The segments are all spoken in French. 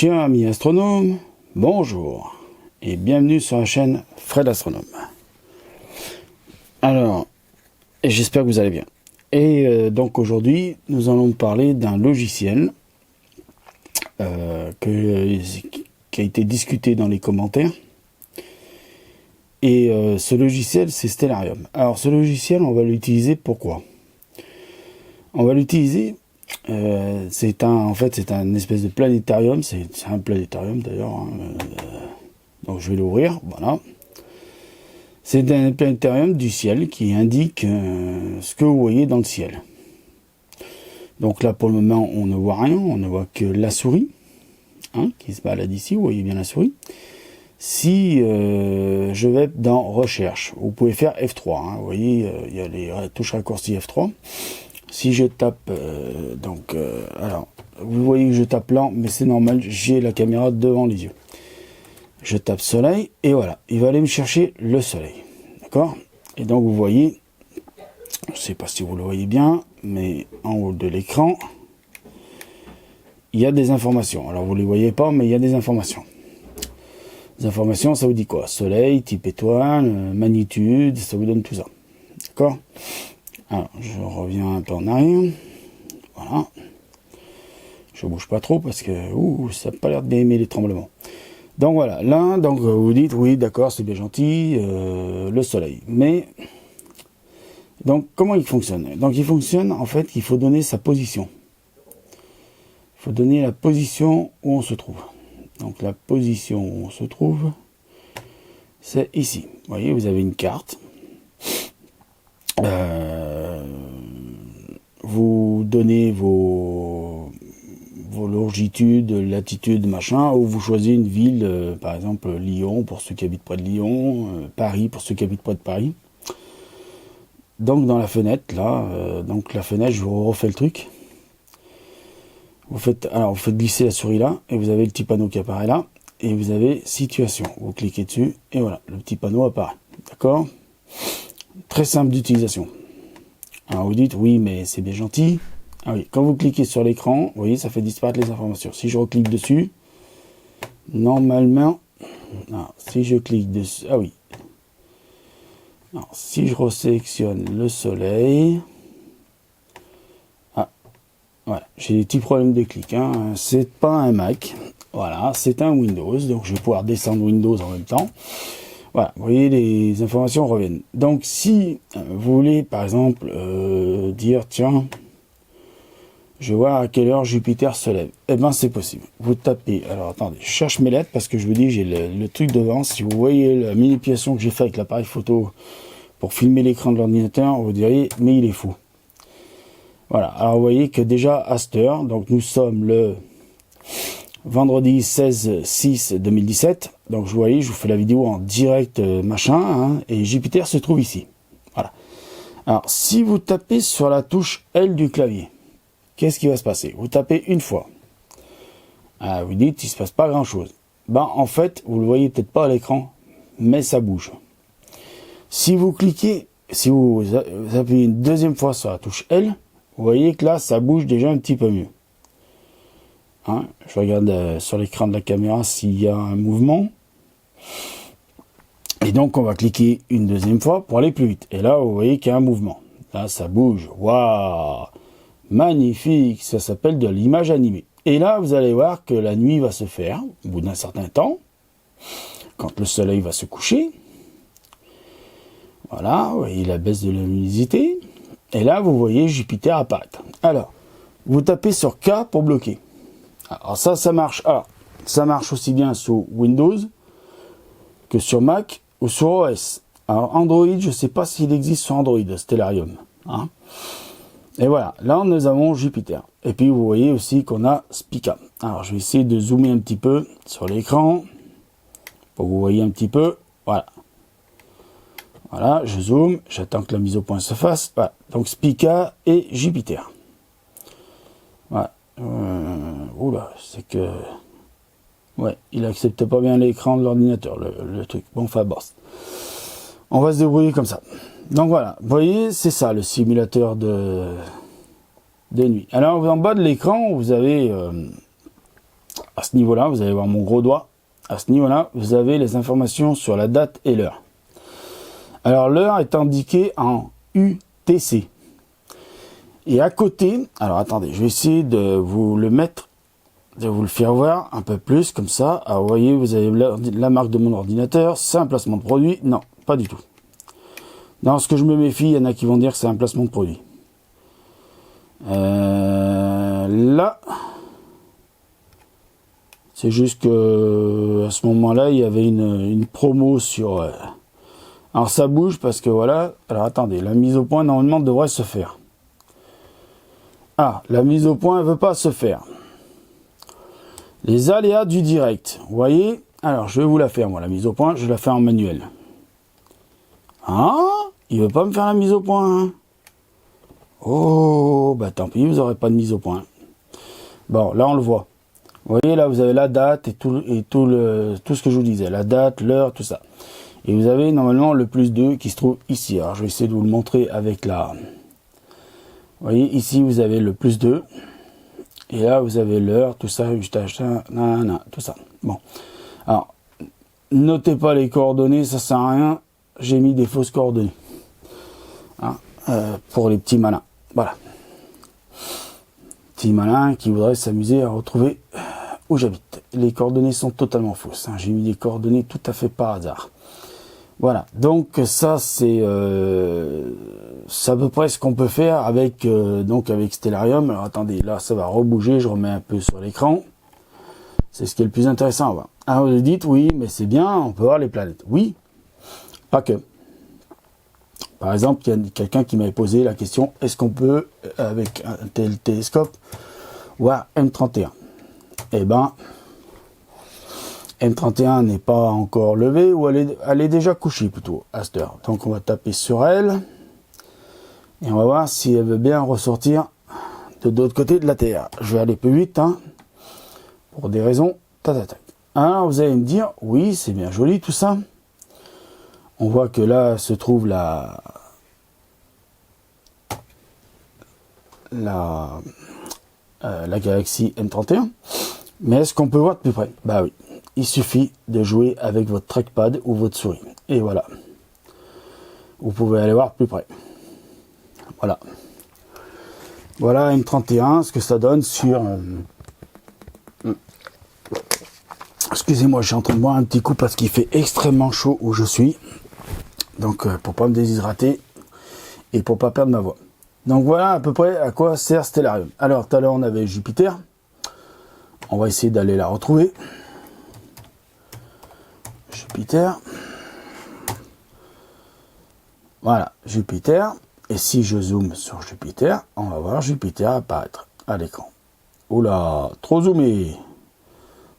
Chers amis astronomes, bonjour et bienvenue sur la chaîne Fred Astronome. Alors, j'espère que vous allez bien. Et donc aujourd'hui, nous allons parler d'un logiciel qui a été discuté dans les commentaires. Et ce logiciel, c'est Stellarium. Alors ce logiciel, on va l'utiliser pourquoi? On va l'utiliser, c'est un espèce de planétarium, c'est un planétarium d'ailleurs, hein, donc je vais l'ouvrir, voilà. C'est un planétarium du ciel qui indique ce que vous voyez dans le ciel. Donc là pour le moment on ne voit rien, on ne voit que la souris, hein, qui se balade ici, vous voyez bien la souris. Si je vais dans recherche, vous pouvez faire F3, hein, vous voyez, il y a les touches raccourcies F3. Si je tape, alors, vous voyez que je tape lent, mais c'est normal, j'ai la caméra devant les yeux. Je tape soleil, et voilà, il va aller me chercher le soleil, d'accord? Et donc vous voyez, je ne sais pas si vous le voyez bien, mais en haut de l'écran, il y a des informations. Alors vous ne les voyez pas, mais il y a des informations. Les informations, ça vous dit quoi? Soleil, type étoile, magnitude, ça vous donne tout ça, d'accord? Alors, je reviens un peu en arrière. Voilà. Je bouge pas trop parce que ça n'a pas l'air d'aimer les tremblements. Donc voilà, là, donc vous dites, oui, d'accord, c'est bien gentil, le soleil. Mais, donc, comment il fonctionne? Donc, il fonctionne, en fait, il faut donner sa position. Il faut donner la position où on se trouve. Donc, la position où on se trouve, c'est ici. Vous voyez, vous avez une carte. Vous donnez vos longitudes, latitudes, machin, ou vous choisissez une ville, par exemple Lyon pour ceux qui habitent près de Lyon, Paris pour ceux qui habitent près de Paris. Donc dans la fenêtre, là, donc la fenêtre, je vous refais le truc. Vous faites glisser la souris là, et vous avez le petit panneau qui apparaît là, et vous avez situation. Vous cliquez dessus, et voilà, le petit panneau apparaît. D'accord ? Très simple d'utilisation. Alors vous dites, oui, mais c'est bien gentil. Ah oui, quand vous cliquez sur l'écran, vous voyez, ça fait disparaître les informations. Si je reclique dessus, normalement, alors, si je clique dessus, ah oui. Alors, si je resélectionne le soleil, ah, voilà, j'ai des petits problèmes de clic, hein. C'est pas un Mac, voilà, c'est un Windows, donc je vais pouvoir descendre Windows en même temps. Voilà, vous voyez, les informations reviennent. Donc, si vous voulez, par exemple, dire, tiens, je vais voir à quelle heure Jupiter se lève. Eh bien, c'est possible. Vous tapez, alors attendez, je cherche mes lettres parce que je vous dis, j'ai le truc devant. Si vous voyez la manipulation que j'ai fait avec l'appareil photo pour filmer l'écran de l'ordinateur, vous diriez, mais il est fou. Voilà, alors vous voyez que déjà à cette heure, donc nous sommes le vendredi 16/6/2017, donc vous voyez, je vous fais la vidéo en direct machin, hein, et Jupiter se trouve ici. Voilà. Alors, si vous tapez sur la touche L du clavier, qu'est-ce qui va se passer? Vous tapez une fois. Ah, vous dites, il se passe pas grand-chose. Ben, en fait, vous le voyez peut-être pas à l'écran, mais ça bouge. Si vous cliquez, si vous appuyez une deuxième fois sur la touche L, vous voyez que là, ça bouge déjà un petit peu mieux. Hein, je regarde sur l'écran de la caméra s'il y a un mouvement. Et donc, on va cliquer une deuxième fois pour aller plus vite. Et là, vous voyez qu'il y a un mouvement. Là, ça bouge. Waouh! Magnifique! Ça s'appelle de l'image animée. Et là, vous allez voir que la nuit va se faire, au bout d'un certain temps, quand le soleil va se coucher. Voilà, vous voyez la baisse de la luminosité. Et là, vous voyez Jupiter apparaître. Alors, vous tapez sur K pour bloquer. Alors ça marche. Alors, ça marche aussi bien sur Windows que sur Mac ou sur OS. Alors Android, je ne sais pas s'il existe sur Android, Stellarium. Hein. Et voilà, là nous avons Jupiter. Et puis vous voyez aussi qu'on a Spica. Alors je vais essayer de zoomer un petit peu sur l'écran pour que vous voyez un petit peu. Voilà. Voilà, je zoome, j'attends que la mise au point se fasse. Voilà. Donc Spica et Jupiter. Voilà. Oula, c'est que... Ouais, il accepte pas bien l'écran de l'ordinateur, le truc. Bon, enfin, boss. On va se débrouiller comme ça. Donc voilà, vous voyez, c'est ça, le simulateur de nuit. Alors, en bas de l'écran, vous avez à ce niveau-là, vous allez voir mon gros doigt. À ce niveau-là, vous avez les informations sur la date et l'heure. Alors, l'heure est indiquée en UTC. Et à côté, alors attendez, je vais essayer de vous le mettre, de vous le faire voir un peu plus, comme ça. Alors, vous voyez, vous avez la marque de mon ordinateur, c'est un placement de produit. Non, pas du tout. Dans ce que je me méfie, il y en a qui vont dire que c'est un placement de produit. Là, c'est juste que à ce moment-là, il y avait une promo sur... alors ça bouge parce que voilà. Alors attendez, la mise au point normalement devrait se faire. Ah, la mise au point ne veut pas se faire. Les aléas du direct. Vous voyez? Alors je vais vous la faire moi, la mise au point. Je la fais en manuel. Ah, il veut pas me faire la mise au point. Hein. Oh, bah tant pis, vous n'aurez pas de mise au point. Bon, là on le voit. Vous voyez, là vous avez la date et tout ce que je vous disais. La date, l'heure, tout ça. Et vous avez normalement le +2 qui se trouve ici. Alors je vais essayer de vous le montrer avec la... Vous voyez, ici vous avez le +2. Et là vous avez l'heure, tout ça, tout ça. Bon. Alors, notez pas les coordonnées, ça sert à rien. J'ai mis des fausses coordonnées. Hein, pour les petits malins. Voilà. Petits malins qui voudraient s'amuser à retrouver où j'habite. Les coordonnées sont totalement fausses. Hein. J'ai mis des coordonnées tout à fait par hasard. Voilà, donc ça c'est à peu près ce qu'on peut faire avec avec Stellarium. Alors attendez, là ça va rebouger, je remets un peu sur l'écran. C'est ce qui est le plus intéressant à voir. Alors vous dites oui, mais c'est bien, on peut voir les planètes. Oui, pas que. Par exemple, il y a quelqu'un qui m'avait posé la question, est-ce qu'on peut, avec un tel télescope, voir M31? Eh ben, M31 n'est pas encore levée, ou elle est déjà couchée plutôt, à cette heure. Donc on va taper sur elle, et on va voir si elle veut bien ressortir de l'autre côté de la Terre. Je vais aller plus vite, hein, pour des raisons. Alors vous allez me dire, oui, c'est bien joli tout ça. On voit que là se trouve la galaxie M31. Mais est-ce qu'on peut voir de plus près? Bah oui. Il suffit de jouer avec votre trackpad ou votre souris. Et voilà. Vous pouvez aller voir plus près. Voilà. Voilà M31, ce que ça donne sur... Excusez-moi, je suis en train de boire un petit coup parce qu'il fait extrêmement chaud où je suis. Donc, pour pas me déshydrater et pour pas perdre ma voix. Donc voilà à peu près à quoi sert Stellarium. Alors, tout à l'heure, on avait Jupiter. On va essayer d'aller la retrouver. Jupiter. Voilà, Jupiter. Et si je zoome sur Jupiter, on va voir Jupiter apparaître à l'écran. Oula, trop zoomé.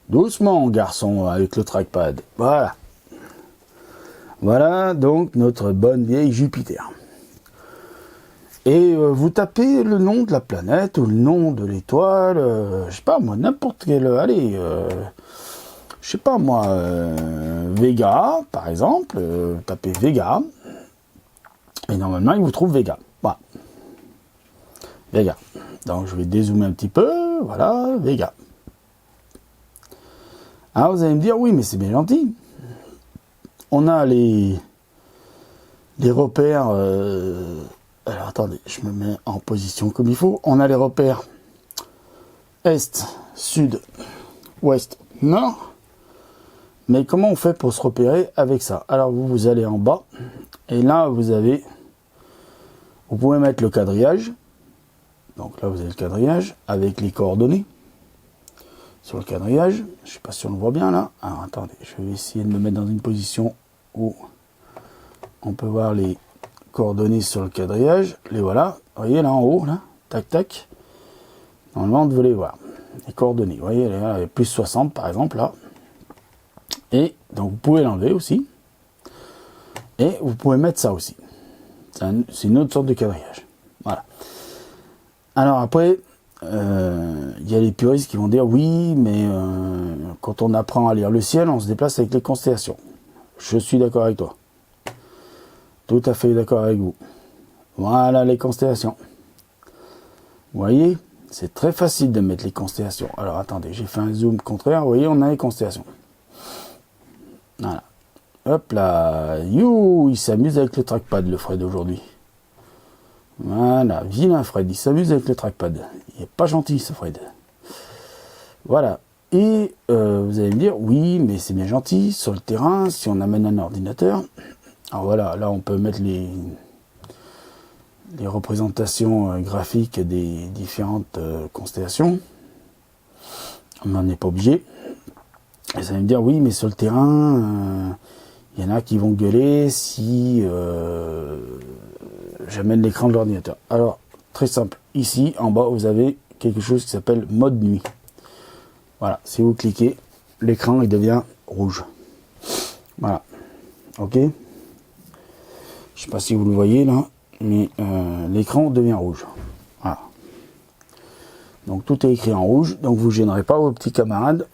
Doucement, garçon, avec le trackpad. Voilà. Voilà donc notre bonne vieille Jupiter. Et vous tapez le nom de la planète ou le nom de l'étoile, je sais pas moi, n'importe quel, allez, je sais pas moi, Vega par exemple, tapez Vega, et normalement il vous trouve Vega, voilà, Vega. Donc je vais dézoomer un petit peu, voilà, Vega. Alors vous allez me dire, oui mais c'est bien gentil, on a les repères... alors attendez, je me mets en position comme il faut. On a les repères Est, Sud, Ouest, Nord. Mais comment on fait pour se repérer avec ça? Alors vous allez en bas. Et là, vous pouvez mettre le quadrillage. Donc là, vous avez le quadrillage avec les coordonnées. Sur le quadrillage. Je ne sais pas si on le voit bien là. Alors attendez, je vais essayer de me mettre dans une position où on peut voir les coordonnées sur le quadrillage, les voilà, vous voyez là en haut, là, tac tac, normalement vous devez les voir, les coordonnées, vous voyez, là, il y a plus 60 par exemple, là, et donc vous pouvez l'enlever aussi, et vous pouvez mettre ça aussi, c'est une autre sorte de quadrillage, voilà. Alors après, il y a les puristes qui vont dire, oui, mais quand on apprend à lire le ciel, on se déplace avec les constellations, je suis d'accord avec toi. Tout à fait d'accord avec vous. Voilà les constellations. Vous voyez, C'est très facile de mettre les constellations. Alors attendez, j'ai fait un zoom contraire. Vous voyez, on a les constellations. Voilà. Hop là. You, il s'amuse avec le trackpad, le Fred, aujourd'hui. Voilà, vilain Fred, il s'amuse avec le trackpad. Il n'est pas gentil, ce Fred. Voilà. Et vous allez me dire, oui, mais c'est bien gentil, sur le terrain, si on amène un ordinateur. Alors voilà, là on peut mettre les représentations graphiques des différentes constellations. On n'en est pas obligé. Et ça va me dire, oui, mais sur le terrain, il y en a qui vont gueuler si j'amène l'écran de l'ordinateur. Alors, très simple. Ici, en bas, vous avez quelque chose qui s'appelle mode nuit. Voilà, si vous cliquez, l'écran il devient rouge. Voilà, ok. Je sais pas si vous le voyez là, mais l'écran devient rouge. Voilà. Donc tout est écrit en rouge, donc vous ne gênerez pas vos petits camarades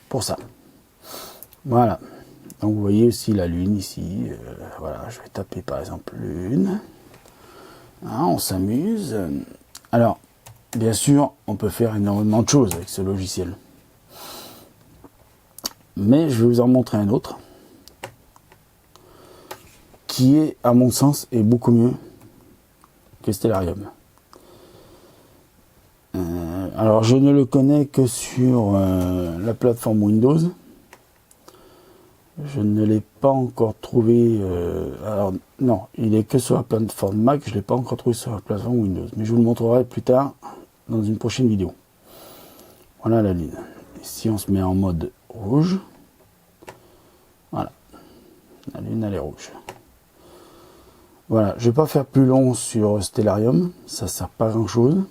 pour ça. Voilà. Donc vous voyez aussi la lune ici. Voilà, je vais taper par exemple lune. Hein, on s'amuse. Alors, bien sûr, on peut faire énormément de choses avec ce logiciel. Mais je vais vous en montrer un autre qui est, à mon sens, est beaucoup mieux que Stellarium. Alors, je ne le connais que sur la plateforme Windows. Je ne l'ai pas encore trouvé... alors, non, il est que sur la plateforme Mac. Je ne l'ai pas encore trouvé sur la plateforme Windows. Mais je vous le montrerai plus tard dans une prochaine vidéo. Voilà la lune. Et si on se met en mode rouge, voilà, la lune elle est rouge. Voilà, je vais pas faire plus long sur Stellarium, ça sert pas à grand chose.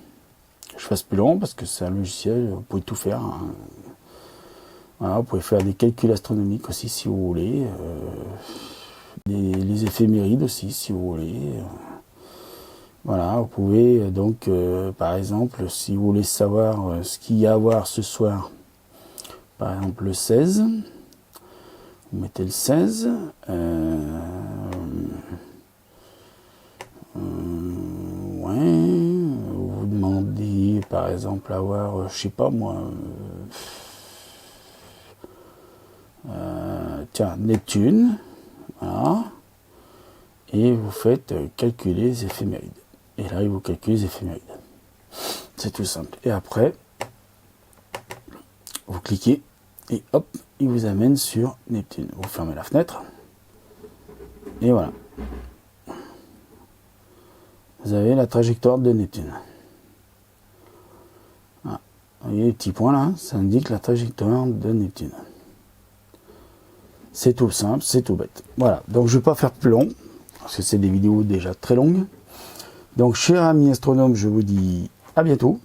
Je fasse plus long parce que c'est un logiciel, vous pouvez tout faire. Hein. Voilà, vous pouvez faire des calculs astronomiques aussi si vous voulez, les éphémérides aussi si vous voulez. Voilà, vous pouvez donc, par exemple, si vous voulez savoir ce qu'il y a à voir ce soir, par exemple le 16, vous mettez le 16, ouais, vous demandez par exemple à voir, je sais pas moi, tiens, Neptune, voilà, et vous faites calculer les éphémérides. Et là, il vous calcule les éphémérides. C'est tout simple. Et après, vous cliquez et hop, il vous amène sur Neptune. Vous fermez la fenêtre. Et voilà. Vous avez la trajectoire de Neptune. Voilà. Vous voyez les petits points là, ça indique la trajectoire de Neptune. C'est tout simple, c'est tout bête. Voilà. Donc je ne vais pas faire plus long, parce que c'est des vidéos déjà très longues. Donc, chers amis astronomes, je vous dis à bientôt,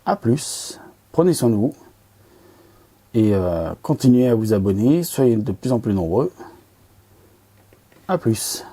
à plus, prenez soin de vous, et continuez à vous abonner, soyez de plus en plus nombreux, à plus.